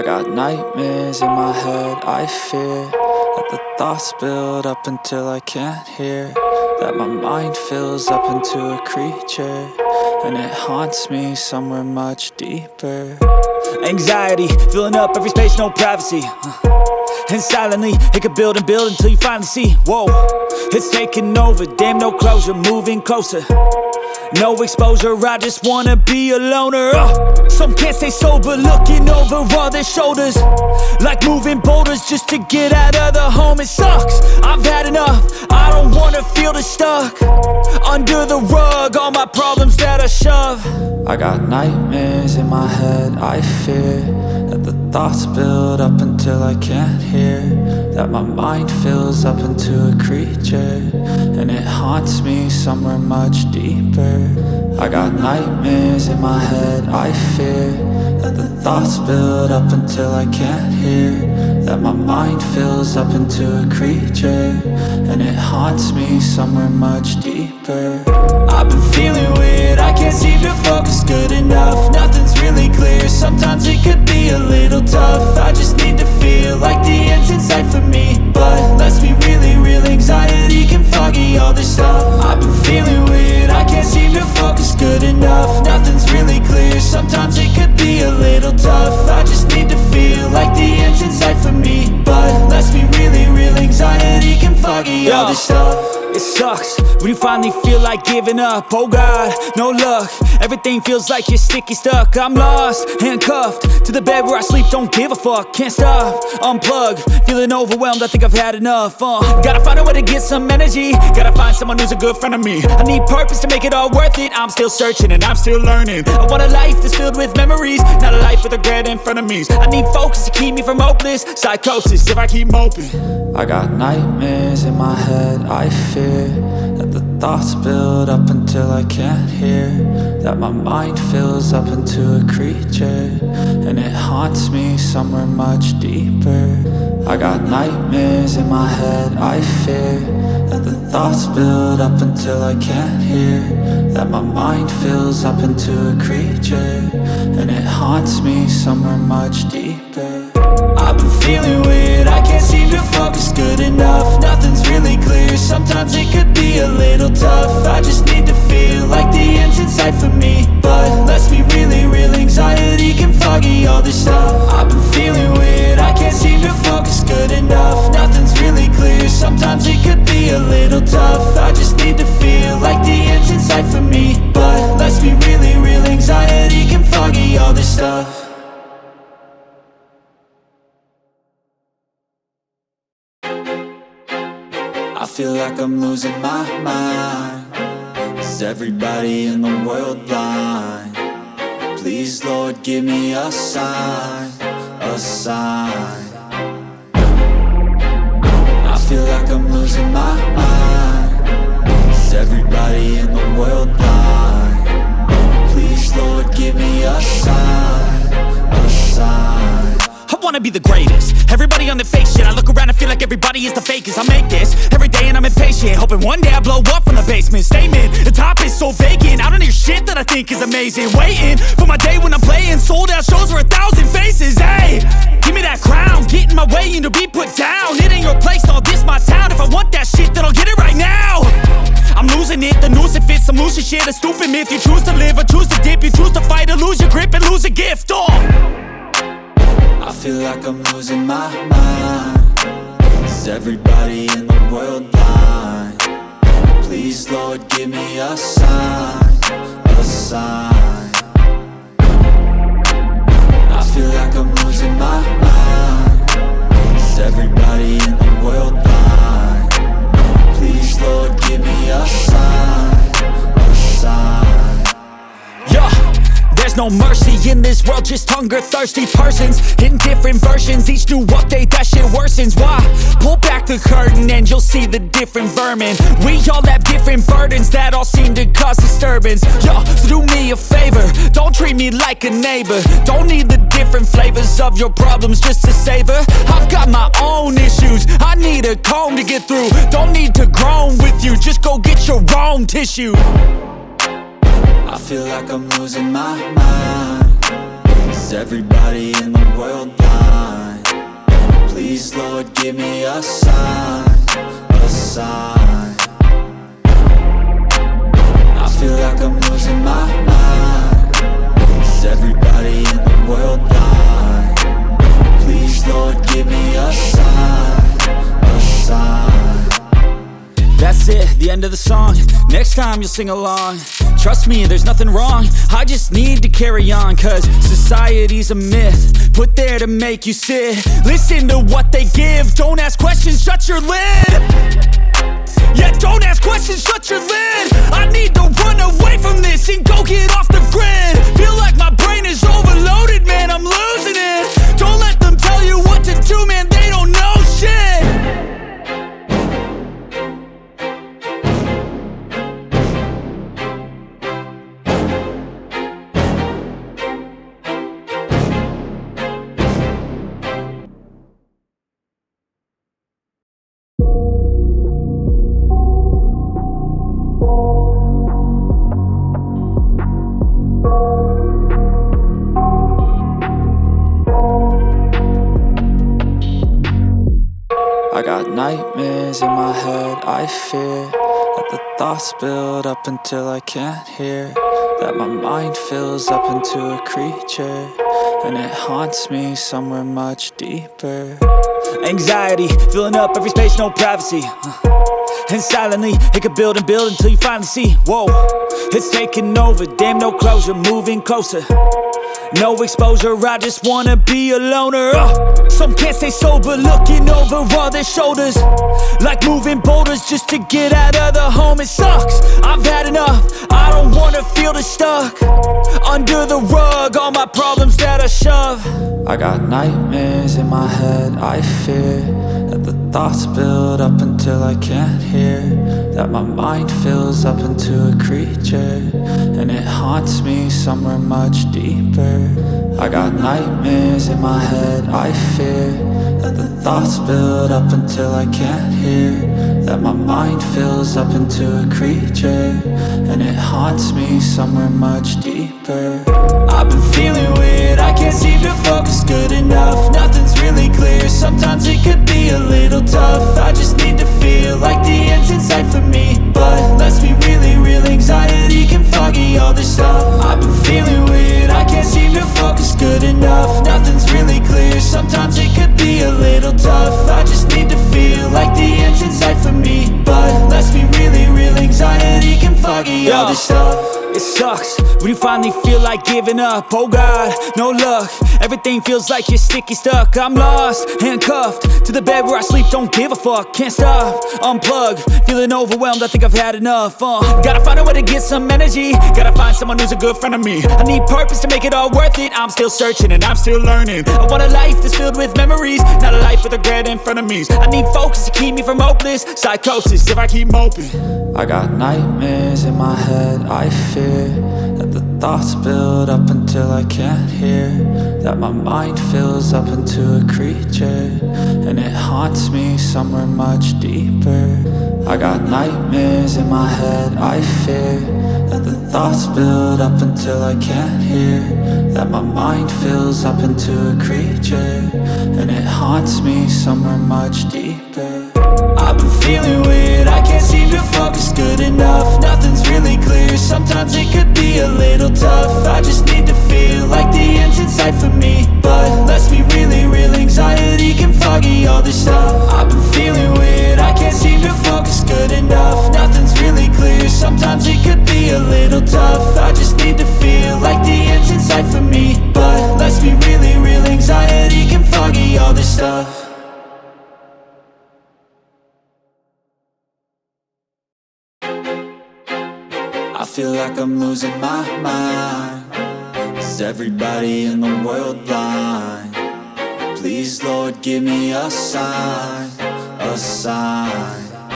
got nightmares in my head, I fear that the thoughts build up until I can't hear, that my mind fills up into a creature, and it haunts me somewhere much deeper. Anxiety, filling up every space, no privacy. And silently, it could build and build until you finally see, whoa, it's taking over, damn no closure, moving closer. No exposure, I just wanna be a loner. Some can't stay sober, looking over all their shoulders, like moving boulders just to get out of the home. It sucks, I've had enough, I don't wanna feel the stuck under the rug, all my problems that I shove. I got nightmares in my head, I fear that the thoughts build up until I can't hear, that my mind fills up into a creature, and it haunts me somewhere much deeper. I got nightmares in my head, I fear that the thoughts build up until I can't hear, that my mind fills up into a creature, and it haunts me somewhere much deeper. I've been feeling weird, I can't seem to focus good enough, nothing's really clear, sometimes it could be a little tough. I just need to feel like the end's in sight for me, but let's be really real, anxiety can foggy all this stuff. I've been feeling weird, I can't seem to focus good enough, nothing's really clear, sometimes it could be a little tough. I just need to feel like the end's in sight for me, but let's be really real, anxiety can foggy all this stuff. It sucks when you finally feel like giving up. Oh God, no luck, everything feels like you're sticky stuck. I'm lost, handcuffed to the bed where I sleep, don't give a fuck. Can't stop, unplug, feeling overwhelmed, I think I've had enough. Gotta find a way to get some energy, gotta find someone who's a good friend of me. I need purpose to make it all worth it, I'm still searching and I'm still learning. I want a life that's filled with memories, not a life with regret and frenemies. I need focus to keep me from hopeless psychosis if I keep moping. I got nightmares in my head, I fear that the thoughts build up until I can't hear, that my mind fills up into a creature, and it haunts me somewhere much deeper. I got nightmares in my head, I fear that the thoughts build up until I can't hear, that my mind fills up into a creature, and it haunts me somewhere much deeper. I've been feeling weird, I can't seem to focus good enough, nothing's really clear, sometimes it could be a little tough. I just need to feel like the end's in sight for me, but let's be really real, anxiety can foggy all this stuff. I've been feeling weird, I can't seem to focus good enough, nothing's really clear, sometimes it could be a little tough. I just need to feel like the end's in sight for me, but let's be really real, anxiety can foggy all this stuff. I feel like I'm losing my mind. Is everybody in the world blind? Please, Lord, give me a sign, a sign. I feel like I'm losing my mind. Is everybody in the world blind? Please, Lord, give me a sign, a sign. I wanna be the greatest, everybody on the fake shit. I look around and feel like everybody is the fakest. I make this every day and I'm impatient, hoping one day I blow up from the basement. Statement, the top is so vacant, I don't hear shit that I think is amazing. Waiting for my day when I'm playing sold out shows for 1,000 faces. Hey, give me that crown, get in my way and to be put down. It ain't your place, no, this my town. If I want that shit, then I'll get it right now. I'm losing it, the noose it fits, some losing shit, a stupid myth. You choose to live or choose to dip, you choose to fight or lose your grip and lose a gift. I feel like I'm losing my mind. Is everybody in the world blind? Please, Lord, give me a sign, a sign. I feel like I'm losing my mind. Is everybody in the world blind? Please, Lord, give me a sign, a sign. Yeah. There's no mercy in this world, just hunger-thirsty persons in different versions. Each new update, that shit worsens. Why? Pull back the curtain and you'll see the different vermin. We all have different burdens that all seem to cause disturbance. Yo, so do me a favor, don't treat me like a neighbor. Don't need the different flavors of your problems just to savor. I've got my own issues, I need a comb to get through. Don't need to groan with you, just go get your own tissue. I feel like I'm losing my mind. Is everybody in the world blind? Please, Lord, give me a sign, a sign. I feel like I'm losing my mind. Is everybody in the world blind? Please, Lord, give me a sign, a sign. That's it, the end of the song. Next time you'll sing along. Trust me, there's nothing wrong. I just need to carry on, cause society's a myth put there to make you sit. Listen to what they give. Don't ask questions, shut your lid. Yeah, don't ask questions, shut your lid. I need to run away from this and go get off the grid. Feel like my brain is overloaded, man, I'm losing it. Don't let them tell you what to do, man, they don't know shit. I got nightmares in my head, I fear that the thoughts build up until I can't hear, that my mind fills up into a creature, and it haunts me somewhere much deeper. Anxiety, filling up every space, no privacy. And silently, it could build and build until you finally see, whoa, it's taking over, damn no closure, moving closer. No exposure, I just wanna be a loner. Some can't stay sober, looking over all their shoulders, like moving boulders just to get out of the home. It sucks, I've had enough, I don't wanna feel the stuck under the rug, all my problems that I shove. I got nightmares in my head, I fear that the thoughts build up until I can't hear, that my mind fills up into a creature, and it haunts me somewhere much deeper. I got nightmares in my head, I fear that the thoughts build up until I can't hear, that my mind fills up into a creature, and it haunts me somewhere much deeper. I've been feeling weird, I can't seem to focus good enough. Nothing's really clear, sometimes it could be a little tough. I just need to feel like the end's in sight for me, but let's be really real, anxiety can foggy all this stuff. I've been feeling weird, I can't seem to focus good enough. Nothing's really clear, sometimes it could be a little tough. I just need to feel like the end's in sight for me, but let's be really real, anxiety can foggy all this stuff. It sucks when you finally feel like giving up. Oh God, no luck, everything feels like you're sticky stuck. I'm lost, handcuffed to the bed where I sleep, don't give a fuck. Can't stop, unplug, feeling overwhelmed, I think I've had enough. Gotta find a way to get some energy, gotta find someone who's a good friend of me. I need purpose to make it all worth it, I'm still searching and I'm still learning. I want a life that's filled with memories, not a life with regret and frenemies. I need focus to keep me from hopeless psychosis if I keep moping. I got nightmares in my head, I fear that the thoughts build up until I can't hear, that my mind fills up into a creature, and it haunts me somewhere much deeper. I got nightmares in my head, I fear that the thoughts build up until I can't hear, that my mind fills up into a creature, and it haunts me somewhere much deeper. I've been feeling weird, I can't seem to focus good enough. Nothing's really clear, sometimes it could be a little tough. I just need to feel like the end's in sight for me, but let's be really real, anxiety can foggy all this stuff. I've been feeling weird, I can't seem to focus good enough. Nothing's really clear, sometimes it could be a little tough. I just need to feel like the end's in sight for me, but let's be really real, anxiety can foggy all this stuff. I feel like I'm losing my mind. Is everybody in the world blind? Please, Lord, give me a sign, a sign.